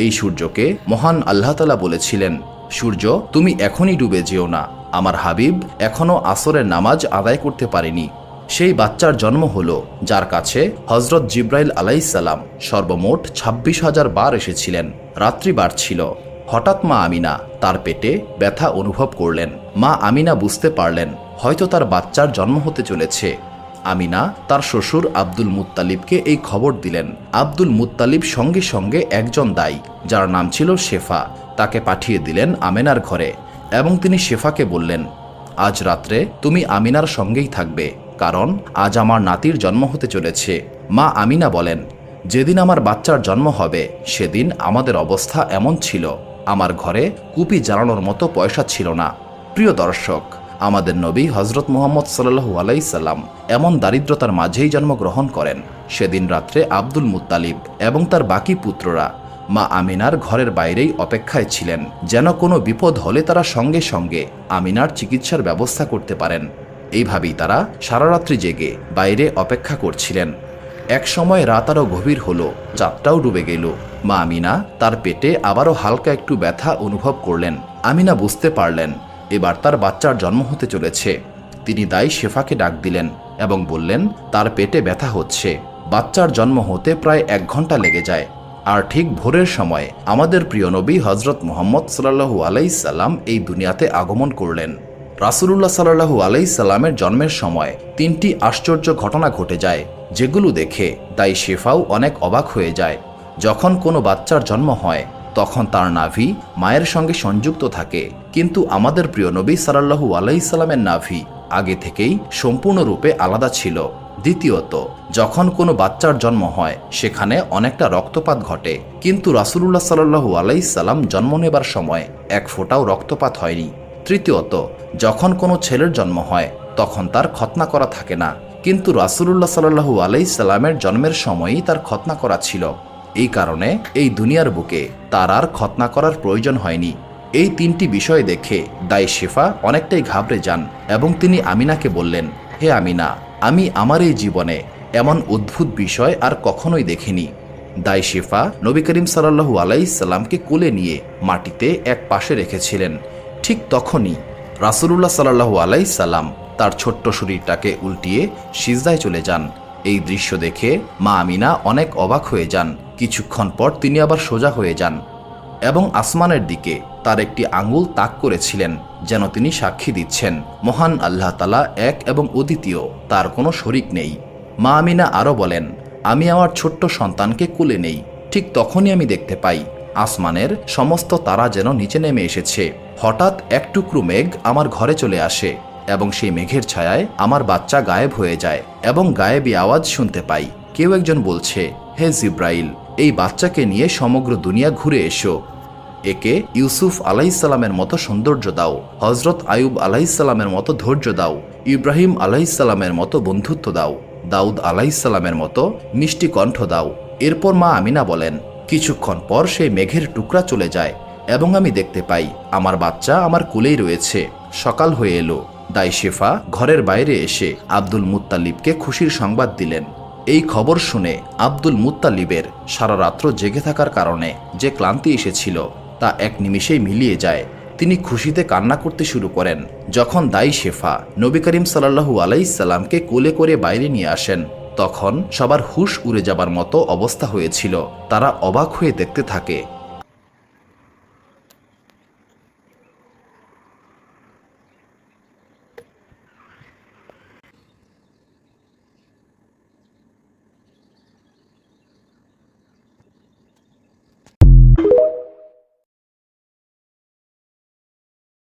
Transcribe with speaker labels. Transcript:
Speaker 1: এই সূর্যকে মহান আল্লাহ তাআলা বলেছিলেন, সূর্য তুমি এখনই ডুবে যেও না, আমার হাবিব এখনও আসরের নামাজ আদায় করতে পারেনি। সেই বাচ্চার জন্ম হলো যার কাছে হজরত জিব্রাইল আলাইহিসসালাম সর্বমোট 26,000 বার এসেছিলেন। রাত্রি বাড়ছিল। হঠাৎ মা আমিনা তার পেটে ব্যথা অনুভব করলেন। মা আমিনা বুঝতে পারলেন হয়তো তার বাচ্চার জন্ম হতে চলেছে। আমিনা তার শ্বশুর আব্দুল মুত্তালিবকে এই খবর দিলেন। আব্দুল মুত্তালিব সঙ্গে সঙ্গে একজন দাই, যার নাম ছিল শেফা, তাকে পাঠিয়ে দিলেন আমিনার ঘরে এবং তিনি শেফাকে বললেন, আজ রাত্রে তুমি আমিনার সঙ্গেই থাকবে, কারণ আজ আমার নাতির জন্ম হতে চলেছে। মা আমিনা বলেন, যেদিন আমার বাচ্চার জন্ম হবে সেদিন আমাদের অবস্থা এমন ছিল, আমার ঘরে কুপি জ্বালানোর মতো পয়সা ছিল না। প্রিয় দর্শক, আমাদের নবী হজরত মুহাম্মদ সাল্লাল্লাহু আলাইহি সাল্লাম এমন দারিদ্রতার মাঝেই জন্মগ্রহণ করেন। সেদিন রাত্রে আব্দুল মুত্তালিব এবং তার বাকি পুত্ররা মা আমিনার ঘরের বাইরেই অপেক্ষায় ছিলেন, যেন কোনো বিপদ হলে তারা সঙ্গে সঙ্গে আমিনার চিকিৎসার ব্যবস্থা করতে পারেন। এইভাবেই তারা সারারাত্রি জেগে বাইরে অপেক্ষা করছিলেন। এক সময় রাত আরও গভীর হলো, চাঁদটাও ডুবে গেল। মা আমিনা তার পেটে আবারও হালকা একটু ব্যথা অনুভব করলেন। আমিনা বুঝতে পারলেন এবার তার বাচ্চার জন্ম হতে চলেছে। তিনি দাই শেফাকে ডাক দিলেন এবং বললেন, তার পেটে ব্যথা হচ্ছে। বাচ্চার জন্ম হতে প্রায় 1 ঘন্টা লেগে যায়। আর ঠিক ভোরের সময় আমাদের প্রিয় নবী হজরত মুহাম্মদ সাল্লাল্লাহু আলাইহি সাল্লাম এই দুনিয়াতে আগমন করলেন। রাসূলুল্লাহ সাল্লাল্লাহু আলাইহি সাল্লামের জন্মের সময় 3টি আশ্চর্য ঘটনা ঘটে যায়, যেগুলো দেখে দাই শেফাও অনেক অবাক হয়ে যায়। যখন কোনো বাচ্চার জন্ম হয় তখন তার নাভি মায়ের সঙ্গে সংযুক্ত থাকে, কিন্তু আমাদের প্রিয় নবী সাল্লাল্লাহু আলাইহি সাল্লামের নাভি আগে থেকেই সম্পূর্ণরূপে আলাদা ছিল। দ্বিতীয়ত, যখন কোনো বাচ্চার জন্ম হয় সেখানে অনেকটা রক্তপাত ঘটে, কিন্তু রাসূলুল্লাহ সাল্লাল্লাহু আলাইহি সাল্লাম জন্ম নেবার সময় 1 ফোঁটাও রক্তপাত হয়নি। তৃতীয়ত, যখন কোনো ছেলের জন্ম হয় তখন তার খতনা করা থাকে না, কিন্তু রাসূলুল্লাহ সাল্লাল্লাহু আলাইহি সাল্লামের জন্মের সময়ই তার খতনা করা ছিল। এই কারণে এই দুনিয়ার বুকে তার আর খতনা করার প্রয়োজন হয়নি। এই 3টি বিষয় দেখে দাই শেফা অনেকটাই ঘাবড়ে যান এবং তিনি আমিনাকে বললেন, হে আমিনা, আমি আমার এই জীবনে এমন অদ্ভুত বিষয় আর কখনোই দেখিনি। দাই শেফা নবী করিম সাল্লাল্লাহু আলাইহি সাল্লামকে কোলে নিয়ে মাটিতে এক পাশে রেখেছিলেন। ঠিক তখনই রাসূলুল্লাহ সাল্লাল্লাহু আলাইহি সাল্লাম তার ছোট্ট শরীরটাকে উল্টিয়ে সিজদায় চলে যান। এই দৃশ্য দেখে মা আমিনা অনেক অবাক হয়ে যান। কিছুক্ষণ পর তিনি আবার সোজা হয়ে যান এবং আসমানের দিকে তার একটি আঙ্গুল তাক করেছিলেন, যেন তিনি সাক্ষী দিচ্ছেন মহান আল্লাহ তাআলা এক এবং অদ্বিতীয়, তার কোনো শরিক নেই। মা আমিনা আরও বলেন, আমি আমার ছোট্ট সন্তানকে কোলে নেই, ঠিক তখনই আমি দেখতে পাই আসমানের সমস্ত তারা যেন নিচে নেমে এসেছে। হঠাৎ এক টুকরো মেঘ আমার ঘরে চলে আসে এবং সেই মেঘের ছায়ায় আমার বাচ্চা গায়েব হয়ে যায় এবং গায়েবী আওয়াজ শুনতে পাই। কেউ একজন বলছে, হে জিব্রাইল, এই বাচ্চাকে নিয়ে সমগ্র দুনিয়া ঘুরে এসো। একে ইউসুফ আলাইহিসসালামের মতো সৌন্দর্য দাও, হজরত আয়ুব আলাইহিসসালামের মতো ধৈর্য দাও, ইব্রাহিম আলাইহিসসালামের মতো বন্ধুত্ব দাও, দাউদ আলাইহিসসালামের মতো মিষ্টি কণ্ঠ দাও। এরপর মা আমিনা বলেন, কিছুক্ষণ পর সেই মেঘের টুকরা চলে যায় এবং আমি দেখতে পাই আমার বাচ্চা আমার কোলেই রয়েছে। সকাল হয়ে এলো। দাই শেফা ঘরের বাইরে এসে আব্দুল মুত্তালিবকে খুশির সংবাদ দিলেন। এই খবর শুনে আব্দুল মুত্তালিবের সারা রাত্র জেগে থাকার কারণে যে ক্লান্তি এসেছিল তা এক নিমিষেই মিলিয়ে যায়। তিনি খুশিতে কান্না করতে শুরু করেন। যখন দাই শেফা নবী করিম সাল্লাল্লাহু আলাইহি সাল্লামকে কোলে করে বাইরে নিয়ে আসেন, তখন সবার হুঁশ উড়ে যাবার মতো অবস্থা হয়েছিল। তারা অবাক হয়ে দেখতে থাকে